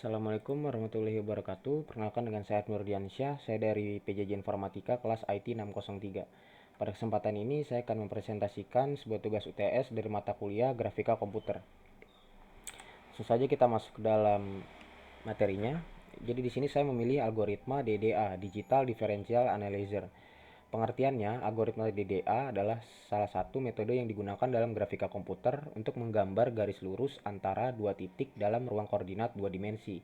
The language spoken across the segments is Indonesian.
Assalamualaikum warahmatullahi wabarakatuh. Perkenalkan dengan saya Nurdiansyah. Saya dari PJJ Informatika kelas IT 603. Pada kesempatan ini saya akan mempresentasikan sebuah tugas UTS dari mata kuliah Grafika Komputer. Langsung saja kita masuk ke dalam materinya. Jadi di sini saya memilih algoritma DDA, Digital Differential Analyzer. Pengertiannya, algoritma DDA adalah salah satu metode yang digunakan dalam grafika komputer untuk menggambar garis lurus antara dua titik dalam ruang koordinat dua dimensi.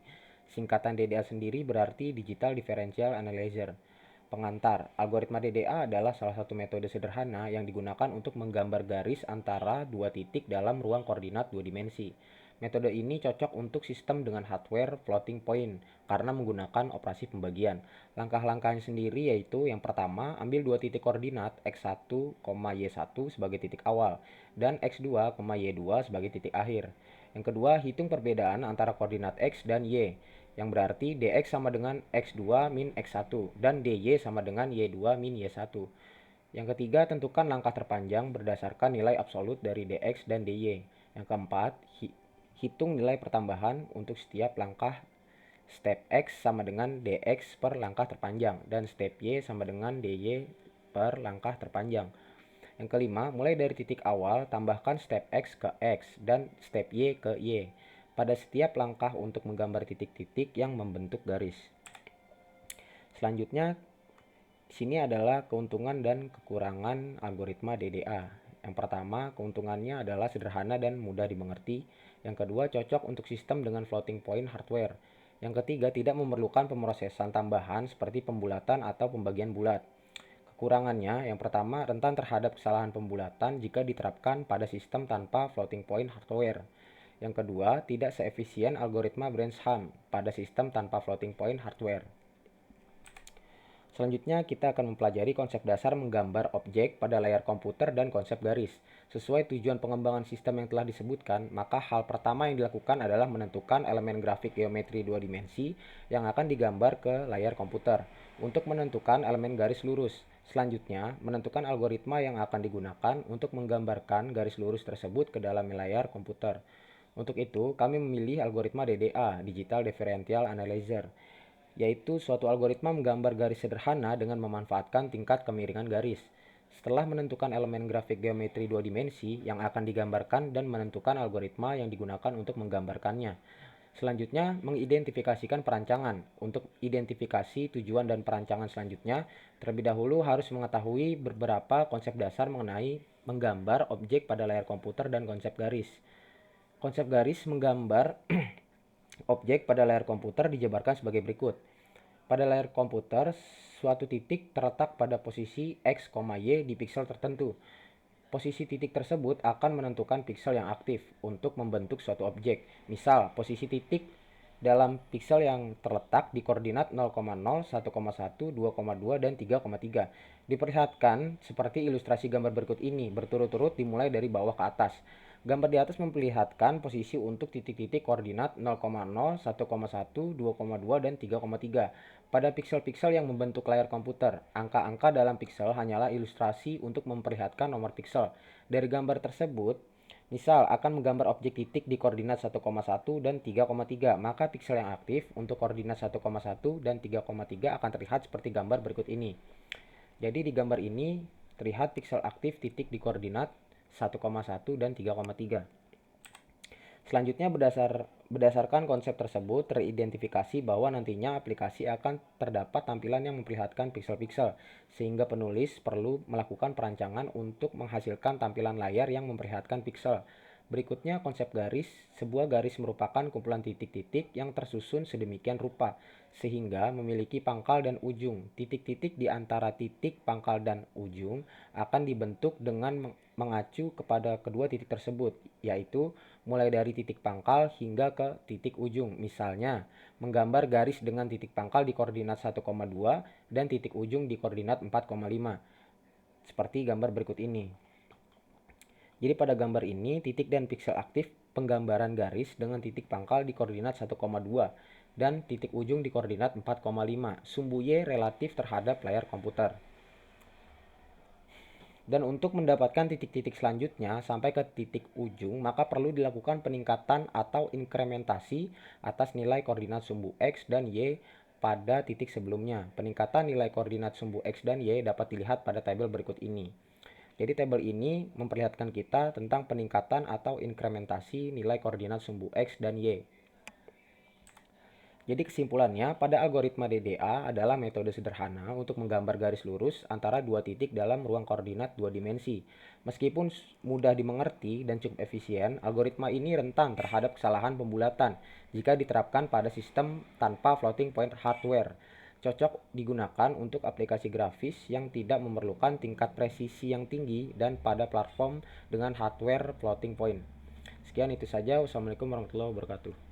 Singkatan DDA sendiri berarti Digital Differential Analyzer. Pengantar, algoritma DDA adalah salah satu metode sederhana yang digunakan untuk menggambar garis antara dua titik dalam ruang koordinat dua dimensi. Metode ini cocok untuk sistem dengan hardware floating point karena menggunakan operasi pembagian. Langkah-langkahnya sendiri yaitu yang pertama, ambil dua titik koordinat x1, y1 sebagai titik awal dan x2, y2 sebagai titik akhir. Yang kedua, hitung perbedaan antara koordinat x dan y, yang berarti dx sama dengan x2 min x1 dan dy sama dengan y2 min y1. Yang ketiga, tentukan langkah terpanjang berdasarkan nilai absolut dari dx dan dy. Yang keempat, hitung nilai pertambahan untuk setiap langkah. Step X sama dengan dx per langkah terpanjang dan step Y sama dengan dy per langkah terpanjang. Yang kelima, mulai dari titik awal, tambahkan step X ke X dan step Y ke Y pada setiap langkah untuk menggambar titik-titik yang membentuk garis. Selanjutnya, di sini adalah keuntungan dan kekurangan algoritma DDA. Yang pertama, keuntungannya adalah sederhana dan mudah dimengerti. Yang kedua, cocok untuk sistem dengan floating point hardware. Yang ketiga, tidak memerlukan pemrosesan tambahan seperti pembulatan atau pembagian bulat. Kekurangannya, yang pertama, rentan terhadap kesalahan pembulatan jika diterapkan pada sistem tanpa floating point hardware. Yang kedua, tidak seefisien algoritma Brancham pada sistem tanpa floating point hardware. Selanjutnya kita akan mempelajari konsep dasar menggambar objek pada layar komputer dan konsep garis. Sesuai tujuan pengembangan sistem yang telah disebutkan, maka hal pertama yang dilakukan adalah menentukan elemen grafik geometri dua dimensi yang akan digambar ke layar komputer. Untuk menentukan elemen garis lurus, selanjutnya menentukan algoritma yang akan digunakan untuk menggambarkan garis lurus tersebut ke dalam layar komputer. Untuk itu, kami memilih algoritma DDA, Digital Differential Analyzer, yaitu suatu algoritma menggambar garis sederhana dengan memanfaatkan tingkat kemiringan garis. Setelah menentukan elemen grafik geometri dua dimensi yang akan digambarkan dan menentukan algoritma yang digunakan untuk menggambarkannya. Selanjutnya, mengidentifikasikan perancangan. Untuk identifikasi tujuan dan perancangan selanjutnya, terlebih dahulu harus mengetahui beberapa konsep dasar mengenai menggambar objek pada layar komputer dan konsep garis. Konsep garis menggambar objek pada layar komputer dijabarkan sebagai berikut. Pada layar komputer, suatu titik terletak pada posisi X, Y di piksel tertentu. Posisi titik tersebut akan menentukan piksel yang aktif untuk membentuk suatu objek. Misal, posisi titik dalam piksel yang terletak di koordinat 0,0, 1,1, 2,2, dan 3,3. Diperlihatkan seperti ilustrasi gambar berikut ini, berturut-turut dimulai dari bawah ke atas. Gambar di atas memperlihatkan posisi untuk titik-titik koordinat 0,0, 1,1, 2,2, dan 3,3 pada piksel-piksel yang membentuk layar komputer. Angka-angka dalam piksel hanyalah ilustrasi untuk memperlihatkan nomor piksel. Dari gambar tersebut, misal akan menggambar objek titik di koordinat 1,1 dan 3,3, maka piksel yang aktif untuk koordinat 1,1 dan 3,3 akan terlihat seperti gambar berikut ini. Jadi di gambar ini terlihat piksel aktif titik di koordinat 1,1 dan 3,3. Selanjutnya berdasarkan konsep tersebut teridentifikasi bahwa nantinya aplikasi akan terdapat tampilan yang memperlihatkan piksel-piksel, sehingga penulis perlu melakukan perancangan untuk menghasilkan tampilan layar yang memperlihatkan piksel. Berikutnya konsep garis. Sebuah garis merupakan kumpulan titik-titik yang tersusun sedemikian rupa sehingga memiliki pangkal dan ujung. Titik-titik di antara titik pangkal dan ujung akan dibentuk dengan mengacu kepada kedua titik tersebut, yaitu mulai dari titik pangkal hingga ke titik ujung. Misalnya, menggambar garis dengan titik pangkal di koordinat 1,2 dan titik ujung di koordinat 4,5. Seperti gambar berikut ini. Jadi pada gambar ini, titik dan piksel aktif penggambaran garis dengan titik pangkal di koordinat 1,2 dan titik ujung di koordinat 4,5. Sumbu Y relatif terhadap layar komputer. Dan untuk mendapatkan titik-titik selanjutnya sampai ke titik ujung, maka perlu dilakukan peningkatan atau inkrementasi atas nilai koordinat sumbu X dan Y pada titik sebelumnya. Peningkatan nilai koordinat sumbu X dan Y dapat dilihat pada tabel berikut ini. Jadi tabel ini memperlihatkan kita tentang peningkatan atau inkrementasi nilai koordinat sumbu X dan Y. Jadi kesimpulannya, pada algoritma DDA adalah metode sederhana untuk menggambar garis lurus antara dua titik dalam ruang koordinat dua dimensi. Meskipun mudah dimengerti dan cukup efisien, algoritma ini rentan terhadap kesalahan pembulatan jika diterapkan pada sistem tanpa floating point hardware. Cocok digunakan untuk aplikasi grafis yang tidak memerlukan tingkat presisi yang tinggi dan pada platform dengan hardware floating point. Sekian itu saja. Wassalamualaikum warahmatullahi wabarakatuh.